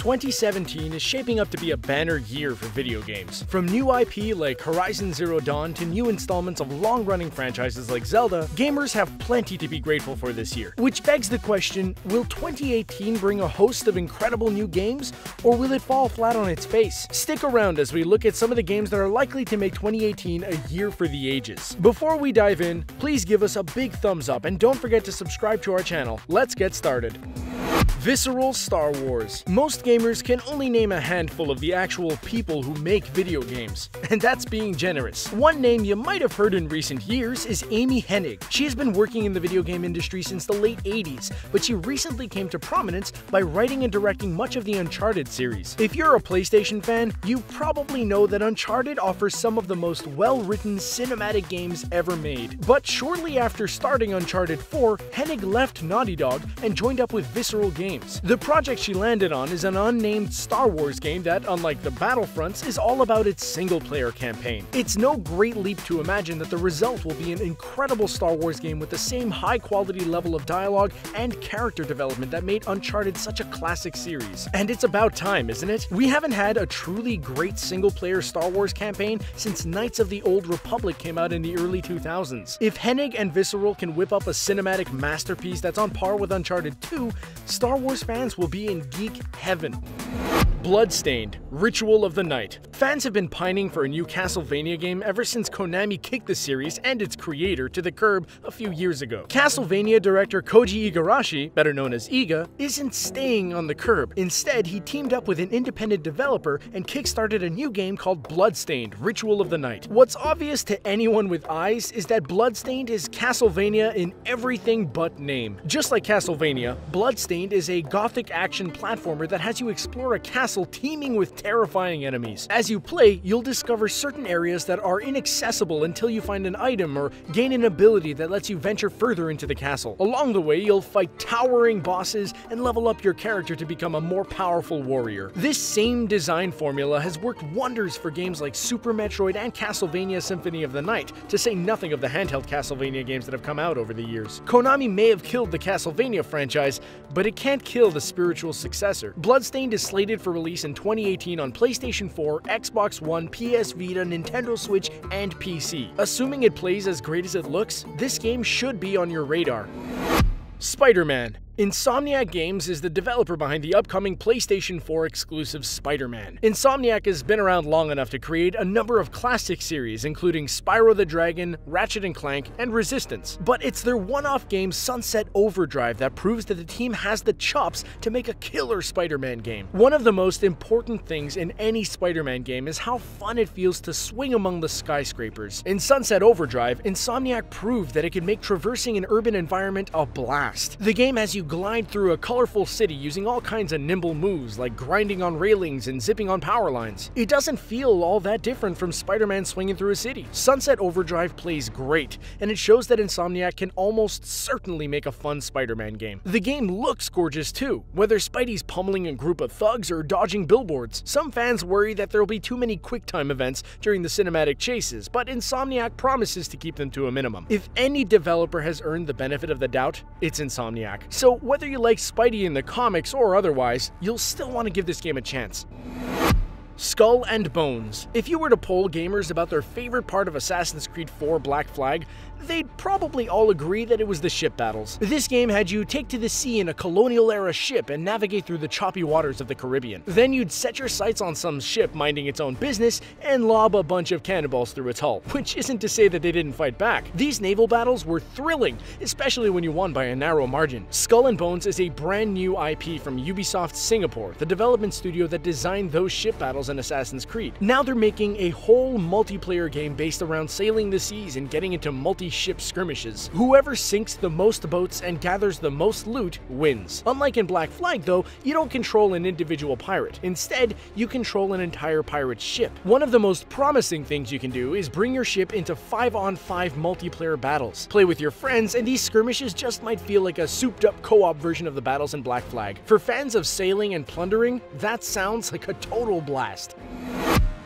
2017 is shaping up to be a banner year for video games. From new IP like Horizon Zero Dawn to new installments of long-running franchises like Zelda, gamers have plenty to be grateful for this year. Which begs the question, will 2018 bring a host of incredible new games, or will it fall flat on its face? Stick around as we look at some of the games that are likely to make 2018 a year for the ages. Before we dive in, please give us a big thumbs up and don't forget to subscribe to our channel. Let's get started. Visceral Star Wars. Most gamers can only name a handful of the actual people who make video games, and that's being generous. One name you might have heard in recent years is Amy Hennig. She has been working in the video game industry since the late 80s, but she recently came to prominence by writing and directing much of the Uncharted series. If you're a PlayStation fan, you probably know that Uncharted offers some of the most well-written cinematic games ever made. But shortly after starting Uncharted 4, Hennig left Naughty Dog and joined up with Visceral Games. The project she landed on is an unnamed Star Wars game that, unlike the Battlefronts, is all about its single-player campaign. It's no great leap to imagine that the result will be an incredible Star Wars game with the same high-quality level of dialogue and character development that made Uncharted such a classic series. And it's about time, isn't it? We haven't had a truly great single-player Star Wars campaign since Knights of the Old Republic came out in the early 2000s. If Hennig and Visceral can whip up a cinematic masterpiece that's on par with Uncharted 2, Star Wars fans will be in geek heaven. Bloodstained, Ritual of the Night. Fans have been pining for a new Castlevania game ever since Konami kicked the series and its creator to the curb a few years ago. Castlevania director Koji Igarashi, better known as Iga, isn't staying on the curb. Instead, he teamed up with an independent developer and kickstarted a new game called Bloodstained, Ritual of the Night. What's obvious to anyone with eyes is that Bloodstained is Castlevania in everything but name. Just like Castlevania, Bloodstained is a gothic action platformer that has you explore a castle teeming with terrifying enemies. As you play, you'll discover certain areas that are inaccessible until you find an item or gain an ability that lets you venture further into the castle. Along the way, you'll fight towering bosses and level up your character to become a more powerful warrior. This same design formula has worked wonders for games like Super Metroid and Castlevania Symphony of the Night, to say nothing of the handheld Castlevania games that have come out over the years. Konami may have killed the Castlevania franchise, but it can't kill the spiritual successor. Bloodstained is slated for release in 2018 on PlayStation 4, Xbox One, PS Vita, Nintendo Switch, and PC. Assuming it plays as great as it looks, this game should be on your radar. SpiderMan. Insomniac Games is the developer behind the upcoming PlayStation 4 exclusive SpiderMan. Insomniac has been around long enough to create a number of classic series, including Spyro the Dragon, Ratchet and Clank, and Resistance. But it's their one-off game Sunset Overdrive that proves that the team has the chops to make a killer Spider-Man game. One of the most important things in any Spider-Man game is how fun it feels to swing among the skyscrapers. In Sunset Overdrive, Insomniac proved that it could make traversing an urban environment a blast. The game has you glide through a colorful city using all kinds of nimble moves like grinding on railings and zipping on power lines. It doesn't feel all that different from Spider-Man swinging through a city. Sunset Overdrive plays great, and it shows that Insomniac can almost certainly make a fun Spider-Man game. The game looks gorgeous too, whether Spidey's pummeling a group of thugs or dodging billboards. Some fans worry that there will be too many QuickTime events during the cinematic chases, but Insomniac promises to keep them to a minimum. If any developer has earned the benefit of the doubt, it's Insomniac. So whether you like Spidey in the comics or otherwise, you'll still want to give this game a chance. Skull and Bones. If you were to poll gamers about their favorite part of Assassin's Creed 4 Black Flag, they'd probably all agree that it was the ship battles. This game had you take to the sea in a colonial-era ship and navigate through the choppy waters of the Caribbean. Then you'd set your sights on some ship minding its own business and lob a bunch of cannonballs through its hull, which isn't to say that they didn't fight back. These naval battles were thrilling, especially when you won by a narrow margin. Skull and Bones is a brand new IP from Ubisoft Singapore, the development studio that designed those ship battles in Assassin's Creed. Now they're making a whole multiplayer game based around sailing the seas and getting into multi-ship skirmishes. Whoever sinks the most boats and gathers the most loot wins. Unlike in Black Flag though, you don't control an individual pirate. Instead, you control an entire pirate ship. One of the most promising things you can do is bring your ship into 5-on-5 multiplayer battles. Play with your friends, and these skirmishes just might feel like a souped-up co-op version of the battles in Black Flag. For fans of sailing and plundering, that sounds like a total blast.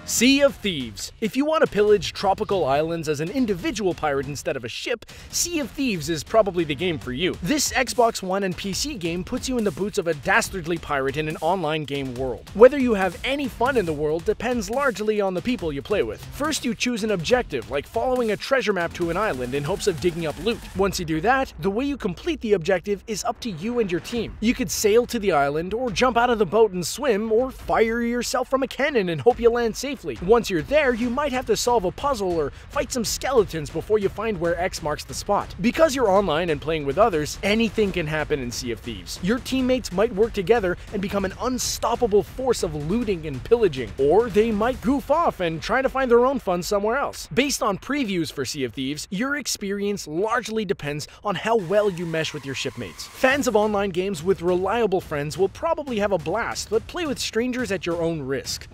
Sea of Thieves. If you want to pillage tropical islands as an individual pirate instead of a ship, Sea of Thieves is probably the game for you. This Xbox One and PC game puts you in the boots of a dastardly pirate in an online game world. Whether you have any fun in the world depends largely on the people you play with. First, you choose an objective, like following a treasure map to an island in hopes of digging up loot. Once you do that, the way you complete the objective is up to you and your team. You could sail to the island, or jump out of the boat and swim, or fire yourself from a cannon and hope you land safely. Once you're there, you might have to solve a puzzle or fight some skeletons before you find where X marks the spot. Because you're online and playing with others, anything can happen in Sea of Thieves. Your teammates might work together and become an unstoppable force of looting and pillaging, or they might goof off and try to find their own fun somewhere else. Based on previews for Sea of Thieves, your experience largely depends on how well you mesh with your shipmates. Fans of online games with reliable friends will probably have a blast, but play with strangers at your own risk.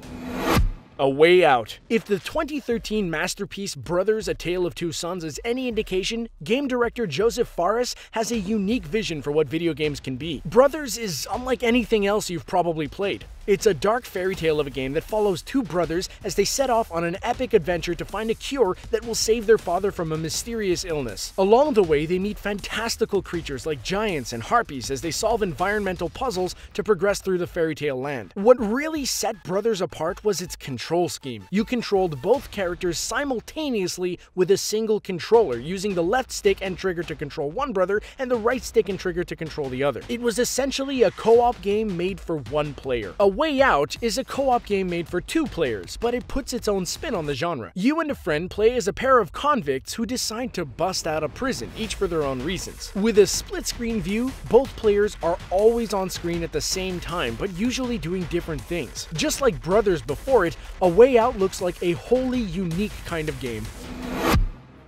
A Way Out. If the 2013 masterpiece Brothers: A Tale of Two Sons is any indication, game director Joseph Fares has a unique vision for what video games can be. Brothers is unlike anything else you've probably played. It's a dark fairy tale of a game that follows two brothers as they set off on an epic adventure to find a cure that will save their father from a mysterious illness. Along the way, they meet fantastical creatures like giants and harpies as they solve environmental puzzles to progress through the fairy tale land. What really set Brothers apart was its control scheme. You controlled both characters simultaneously with a single controller, using the left stick and trigger to control one brother and the right stick and trigger to control the other. It was essentially a co-op game made for one player. A Way Out is a co-op game made for two players, but it puts its own spin on the genre. You and a friend play as a pair of convicts who decide to bust out of prison, each for their own reasons. With a split-screen view, both players are always on screen at the same time, but usually doing different things. Just like Brothers before it, A Way Out looks like a wholly unique kind of game.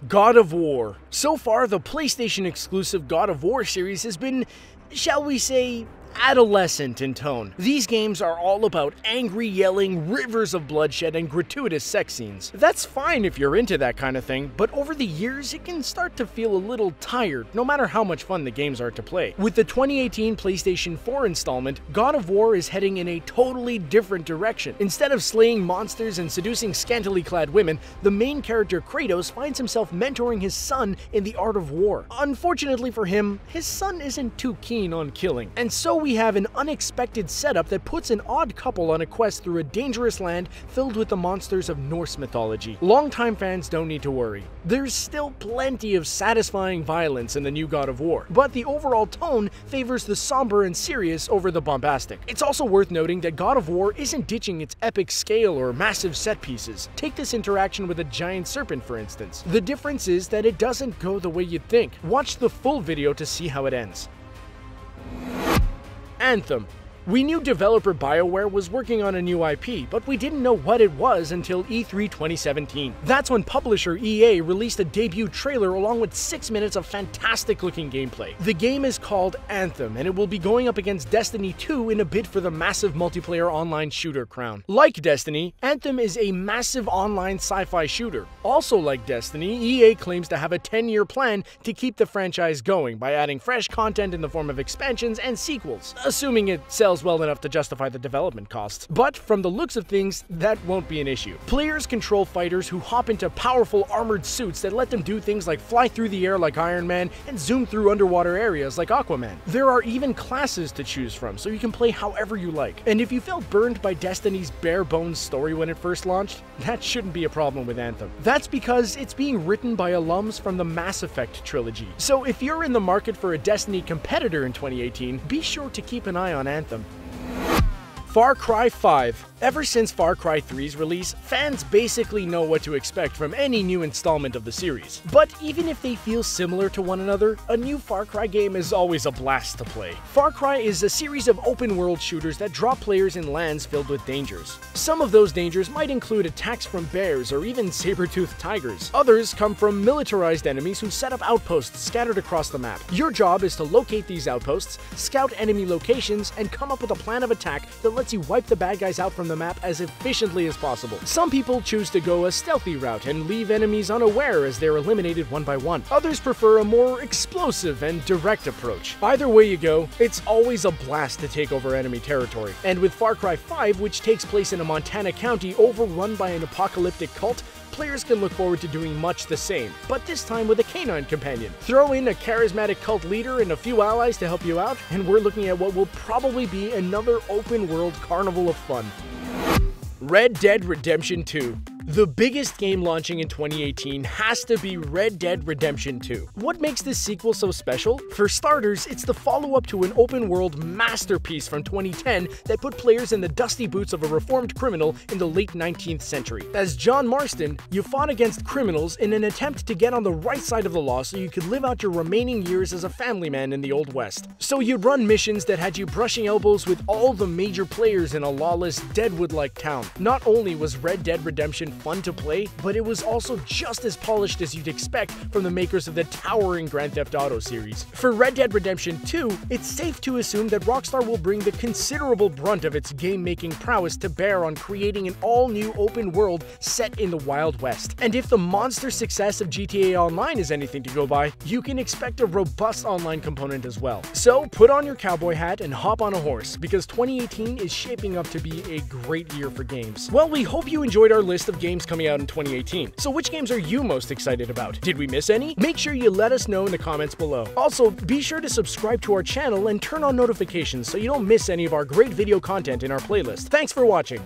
God of War. So far, the PlayStation exclusive God of War series has been, shall we say, adolescent in tone. These games are all about angry yelling, rivers of bloodshed, and gratuitous sex scenes. That's fine if you're into that kind of thing, but over the years it can start to feel a little tired, no matter how much fun the games are to play. With the 2018 PlayStation 4 installment, God of War is heading in a totally different direction. Instead of slaying monsters and seducing scantily clad women, the main character Kratos finds himself mentoring his son in the art of war. Unfortunately for him, his son isn't too keen on killing, and so we have an unexpected setup that puts an odd couple on a quest through a dangerous land filled with the monsters of Norse mythology. Longtime fans don't need to worry. There's still plenty of satisfying violence in the new God of War, but the overall tone favors the somber and serious over the bombastic. It's also worth noting that God of War isn't ditching its epic scale or massive set pieces. Take this interaction with a giant serpent, for instance. The difference is that it doesn't go the way you'd think. Watch the full video to see how it ends. Anthem. We knew developer BioWare was working on a new IP, but we didn't know what it was until E3 2017. That's when publisher EA released a debut trailer along with 6 minutes of fantastic-looking gameplay. The game is called Anthem, and it will be going up against Destiny 2 in a bid for the massive multiplayer online shooter crown. Like Destiny, Anthem is a massive online sci-fi shooter. Also like Destiny, EA claims to have a 10-year plan to keep the franchise going by adding fresh content in the form of expansions and sequels, assuming it sells well enough to justify the development costs. But from the looks of things, that won't be an issue. Players control fighters who hop into powerful armored suits that let them do things like fly through the air like Iron Man and zoom through underwater areas like Aquaman. There are even classes to choose from, so you can play however you like. And if you felt burned by Destiny's bare-bones story when it first launched, that shouldn't be a problem with Anthem. That's because it's being written by alums from the Mass Effect trilogy. So if you're in the market for a Destiny competitor in 2018, be sure to keep an eye on Anthem. Far Cry 5. Ever since Far Cry 3's release, fans basically know what to expect from any new installment of the series. But even if they feel similar to one another, a new Far Cry game is always a blast to play. Far Cry is a series of open-world shooters that drop players in lands filled with dangers. Some of those dangers might include attacks from bears or even saber-toothed tigers. Others come from militarized enemies who set up outposts scattered across the map. Your job is to locate these outposts, scout enemy locations, and come up with a plan of attack that lets lets you wipe the bad guys out from the map as efficiently as possible. Some people choose to go a stealthy route and leave enemies unaware as they're eliminated one by one. Others prefer a more explosive and direct approach. Either way you go, it's always a blast to take over enemy territory. And with Far Cry 5, which takes place in a Montana county overrun by an apocalyptic cult, players can look forward to doing much the same, but this time with a canine companion. Throw in a charismatic cult leader and a few allies to help you out, and we're looking at what will probably be another open-world carnival of fun. Red Dead Redemption 2. The biggest game launching in 2018 has to be Red Dead Redemption 2. What makes this sequel so special? For starters, it's the follow-up to an open-world masterpiece from 2010 that put players in the dusty boots of a reformed criminal in the late 19th century. As John Marston, you fought against criminals in an attempt to get on the right side of the law so you could live out your remaining years as a family man in the Old West. So you'd run missions that had you brushing elbows with all the major players in a lawless, Deadwood-like town. Not only was Red Dead Redemption fun to play, but it was also just as polished as you'd expect from the makers of the towering Grand Theft Auto series. For Red Dead Redemption 2, it's safe to assume that Rockstar will bring the considerable brunt of its game-making prowess to bear on creating an all-new open world set in the Wild West. And if the monster success of GTA Online is anything to go by, you can expect a robust online component as well. So put on your cowboy hat and hop on a horse, because 2018 is shaping up to be a great year for games. Well, we hope you enjoyed our list of games coming out in 2018. So which games are you most excited about? Did we miss any? Make sure you let us know in the comments below. Also, be sure to subscribe to our channel and turn on notifications so you don't miss any of our great video content in our playlist. Thanks for watching.